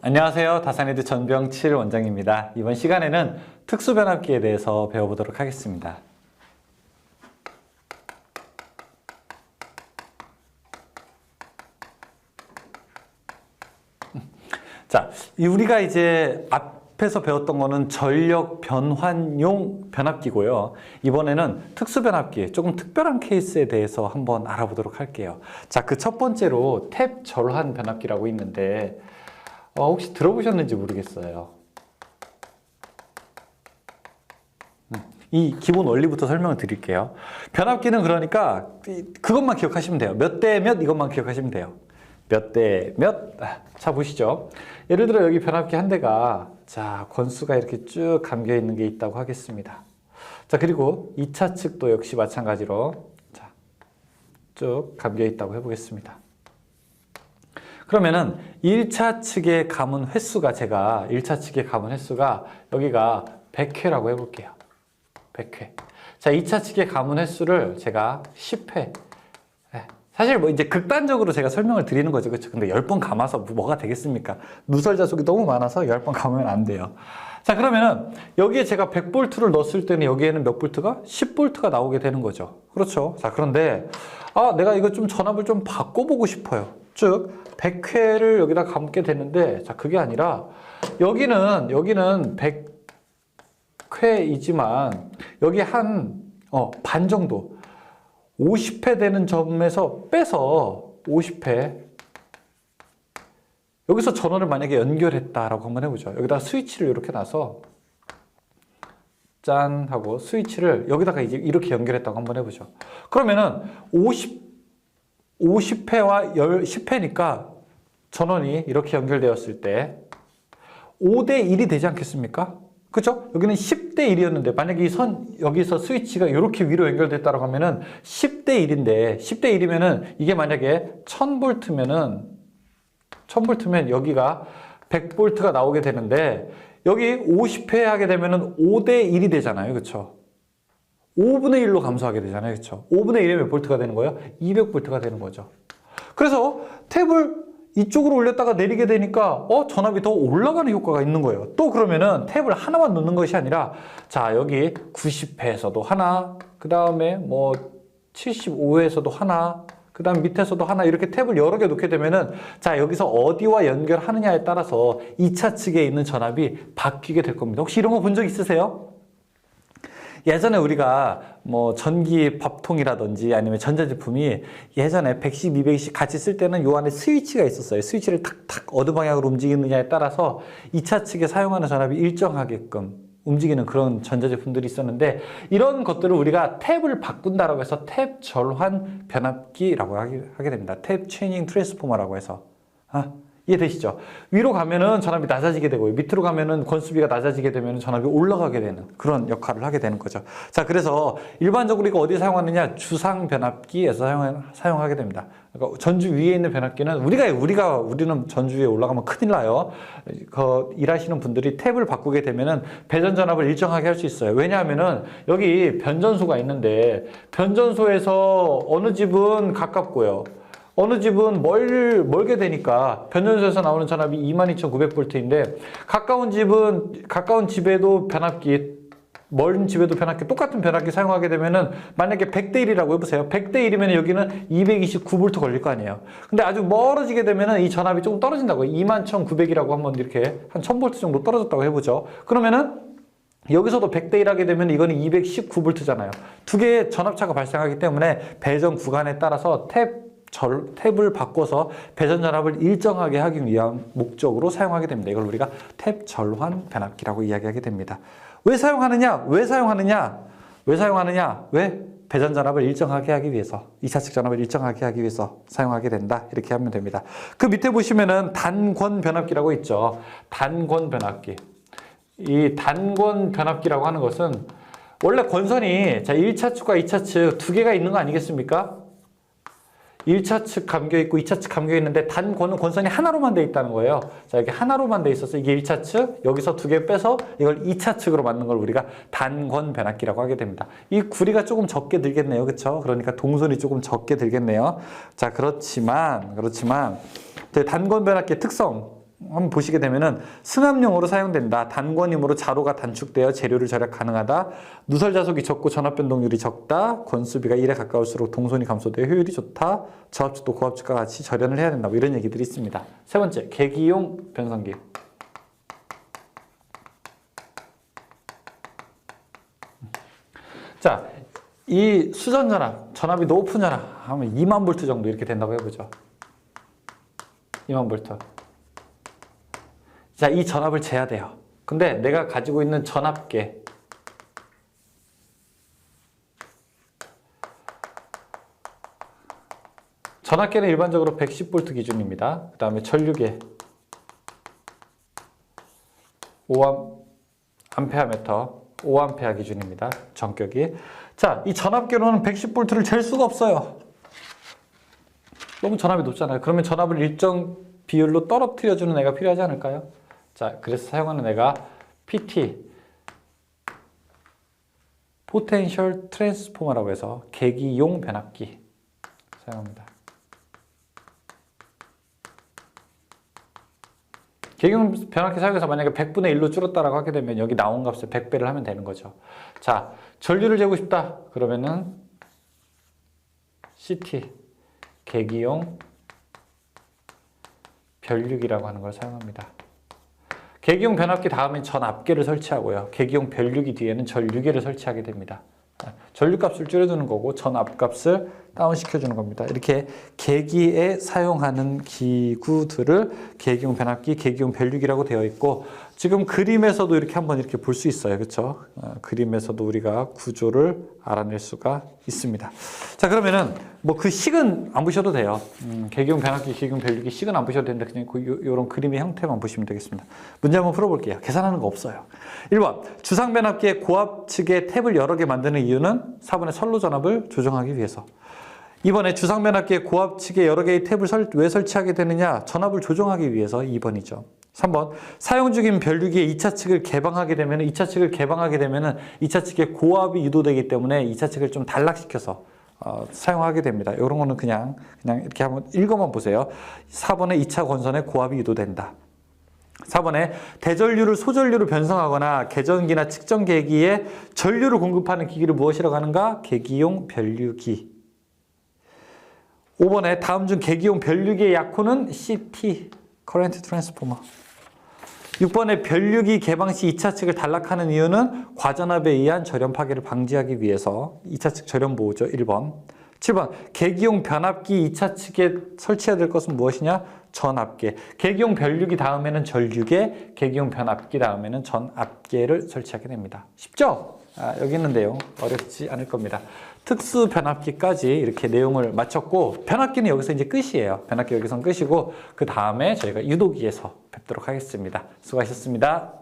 안녕하세요. 다산에드 전병칠 원장입니다. 이번 시간에는 특수변압기에 대해서 배워보도록 하겠습니다. 자, 우리가 이제 앞에서 배웠던 거는 전력 변환용 변압기고요. 이번에는 특수변압기, 조금 특별한 케이스에 대해서 한번 알아보도록 할게요. 자, 그 첫 번째로 탭 절환 변압기라고 있는데 혹시 들어보셨는지 모르겠어요. 이 기본 원리부터 설명을 드릴게요. 변압기는 그러니까 그것만 기억하시면 돼요. 몇 대 몇 이것만 기억하시면 돼요. 몇 대 몇. 자, 보시죠. 예를 들어 여기 변압기 한 대가 자, 권수가 이렇게 쭉 감겨 있는 게 있다고 하겠습니다. 자, 그리고 2차 측도 역시 마찬가지로 자, 쭉 감겨 있다고 해보겠습니다. 그러면은 1차 측의 감은 횟수가 제가 1차 측의 감은 횟수가 여기가 100회라고 해볼게요. 100회. 자, 2차 측의 감은 횟수를 제가 10회. 사실 뭐 이제 극단적으로 제가 설명을 드리는 거죠. 그렇죠? 근데 10번 감아서 뭐가 되겠습니까? 누설자속이 너무 많아서 10번 감으면 안 돼요. 자, 그러면은 여기에 제가 100볼트를 넣었을 때는 여기에는 몇 볼트가? 10볼트가 나오게 되는 거죠. 그렇죠? 자, 그런데 내가 이거 좀 전압을 좀 바꿔보고 싶어요. 즉 100회를 여기다 감게 되는데 자, 그게 아니라 여기는 100회이지만 여기 한 반 정도 50회 되는 점에서 빼서 50회 여기서 전원을 만약에 연결했다라고 한번 해보죠. 여기다 스위치를 이렇게 놔서 짠 하고 스위치를 여기다가 이제 이렇게 연결했다고 한번 해보죠. 그러면은 50회와 10회니까 전원이 이렇게 연결되었을 때 5대 1이 되지 않겠습니까? 그죠? 여기는 10대 1이었는데 만약에 여기서 스위치가 이렇게 위로 연결됐다고 하면은 10대 1인데 10대 1이면은 이게 만약에 1000볼트면 여기가 100볼트가 나오게 되는데 여기 50회 하게 되면은 5대 1이 되잖아요. 그렇죠? 5분의 1로 감소하게 되잖아요. 그렇죠? 5분의 1이 몇 볼트가 되는 거예요? 200볼트가 되는 거죠. 그래서 탭을 이쪽으로 올렸다가 내리게 되니까 전압이 더 올라가는 효과가 있는 거예요. 또 그러면은 탭을 하나만 넣는 것이 아니라 자, 여기 90회에서도 하나, 그 다음에 뭐 75회에서도 하나, 그 다음 밑에서도 하나 이렇게 탭을 여러 개 놓게 되면은 자, 여기서 어디와 연결하느냐에 따라서 2차 측에 있는 전압이 바뀌게 될 겁니다. 혹시 이런 거 본 적 있으세요? 예전에 우리가 뭐 전기 밥통이라든지 아니면 전자제품이 예전에 110, 220 같이 쓸 때는 요 안에 스위치가 있었어요. 스위치를 탁탁 어느 방향으로 움직이느냐에 따라서 2차 측에 사용하는 전압이 일정하게끔 움직이는 그런 전자제품들이 있었는데 이런 것들을 우리가 탭을 바꾼다라고 해서 탭 절환 변압기라고 하게 됩니다. 탭 체이닝 트랜스포머라고 해서. 이해되시죠? 위로 가면은 전압이 낮아지게 되고요. 밑으로 가면은 권수비가 낮아지게 되면 전압이 올라가게 되는 그런 역할을 하게 되는 거죠. 자, 그래서 일반적으로 이거 어디 사용하느냐? 주상 변압기에서 사용하게 됩니다. 그러니까 전주 위에 있는 변압기는 우리는 전주 위에 올라가면 큰일 나요. 일하시는 분들이 탭을 바꾸게 되면은 배전 전압을 일정하게 할 수 있어요. 왜냐하면은 여기 변전소가 있는데 변전소에서 어느 집은 가깝고요. 어느 집은 멀게 되니까 변전소에서 나오는 전압이 22,900볼트인데 가까운 집에도 변압기, 먼 집에도 변압기, 똑같은 변압기 사용하게 되면은 만약에 100대 1이라고 해보세요. 100대 1이면 여기는 229볼트 걸릴 거 아니에요. 근데 아주 멀어지게 되면은 이 전압이 조금 떨어진다고요. 21,900이라고 한번 이렇게 한 1000볼트 정도 떨어졌다고 해보죠. 그러면은 여기서도 100대 1 하게 되면 이거는 219볼트잖아요. 두 개의 전압차가 발생하기 때문에 배전 구간에 따라서 탭을 바꿔서 배전 전압을 일정하게 하기 위한 목적으로 사용하게 됩니다. 이걸 우리가 탭 절환 변압기라고 이야기하게 됩니다. 왜 사용하느냐? 왜 배전 전압을 일정하게 하기 위해서, 2차 측 전압을 일정하게 하기 위해서 사용하게 된다. 이렇게 하면 됩니다. 그 밑에 보시면은 단권 변압기라고 있죠. 단권 변압기. 이 단권 변압기라고 하는 것은 원래 권선이 자, 1차 측과 2차 측 두 개가 있는 거 아니겠습니까? 1차 측 감겨 있고 2차 측 감겨 있는데 단권은 권선이 하나로만 돼 있다는 거예요. 자, 이게 하나로만 돼 있어서 이게 1차 측, 여기서 두 개 빼서 이걸 2차 측으로 만든 걸 우리가 단권 변압기라고 하게 됩니다. 이 구리가 조금 적게 들겠네요. 그렇죠? 그러니까 동선이 조금 적게 들겠네요. 자, 그렇지만 단권 변압기의 특성 한번 보시게 되면은 승합용으로 사용된다. 단권임으로 자로가 단축되어 재료를 절약 가능하다. 누설 자속이 적고 전압 변동률이 적다. 권수비가 1에 가까울수록 동선이 감소되어 효율이 좋다. 저압축도 고압축과 같이 절연을 해야 된다. 뭐 이런 얘기들이 있습니다. 세 번째, 계기용 변성기. 자, 이 수전 전압이 높은 전압 하면 2만 볼트 정도 이렇게 된다고 해보죠. 2만 볼트. 자, 이 전압을 재야 돼요. 근데 내가 가지고 있는 전압계 전압계는 일반적으로 110V 기준입니다. 그 다음에 전류계 5A 기준입니다. 전격이. 자, 이 전압계로는 110V를 잴 수가 없어요. 너무 전압이 높잖아요. 그러면 전압을 일정 비율로 떨어뜨려주는 애가 필요하지 않을까요? 자, 그래서 사용하는 애가 PT, 포텐셜 트랜스포머라고 해서 계기용 변압기 사용합니다. 계기용 변압기 사용해서 만약에 100분의 1로 줄었다라고 하게 되면 여기 나온 값을 100배를 하면 되는 거죠. 자, 전류를 재고 싶다. 그러면은 CT, 계기용 변류기라고 하는 걸 사용합니다. 계기용 변압기 다음엔 전압계를 설치하고요. 계기용 변류기 뒤에는 전류계를 설치하게 됩니다. 전류값을 줄여주는 거고 전압값을 다운시켜주는 겁니다. 이렇게 계기에 사용하는 기구들을 계기용 변압기, 계기용 변류기라고 되어 있고 지금 그림에서도 이렇게 한번 이렇게 볼 수 있어요. 그렇죠? 그림에서도 우리가 구조를 알아낼 수가 있습니다. 자, 그러면은 뭐 그 식은 안 보셔도 돼요. 계기용 변압기, 계기용 변류기 식은 안 보셔도 되는데 그냥 이런 그림의 형태만 보시면 되겠습니다. 문제 한번 풀어볼게요. 계산하는 거 없어요. 1번 주상 변압기의 고압 측에 탭을 여러 개 만드는 이유는 4번의 선로 전압을 조정하기 위해서. 2번에 주상 변압기의 고압 측에 여러 개의 탭을 왜 설치하게 되느냐? 전압을 조정하기 위해서. 2번이죠. 3번 사용 중인 변류기의 2차 측을 개방하게 되면 2차 측을 개방하게 되면은 2차 측에 고압이 유도되기 때문에 2차 측을 좀 단락시켜서 사용하게 됩니다. 이런 거는 그냥 이렇게 한번 읽어만 보세요. 4번에 2차 권선에 고압이 유도된다. 4번에 대전류를 소전류로 변성하거나 개전기나 측정계기에 전류를 공급하는 기기를 무엇이라고 하는가? 계기용 변류기. 5번에 다음 중 계기용 변류기의 약호는 CT, Current Transformer. 6번에 변류기 개방 시 2차 측을 단락하는 이유는 과전압에 의한 절연 파괴를 방지하기 위해서 2차 측 절연 보호죠. 1번. 7번 계기용 변압기 2차 측에 설치해야 될 것은 무엇이냐? 전압계. 계기용 변류기 다음에는 전류계, 계기용 변압기 다음에는 전압계를 설치하게 됩니다. 쉽죠? 여기 있는데요. 어렵지 않을 겁니다. 특수 변압기까지 이렇게 내용을 마쳤고 변압기는 여기서 이제 끝이에요. 변압기 여기서 끝이고 그 다음에 저희가 유도기에서 뵙도록 하겠습니다. 수고하셨습니다.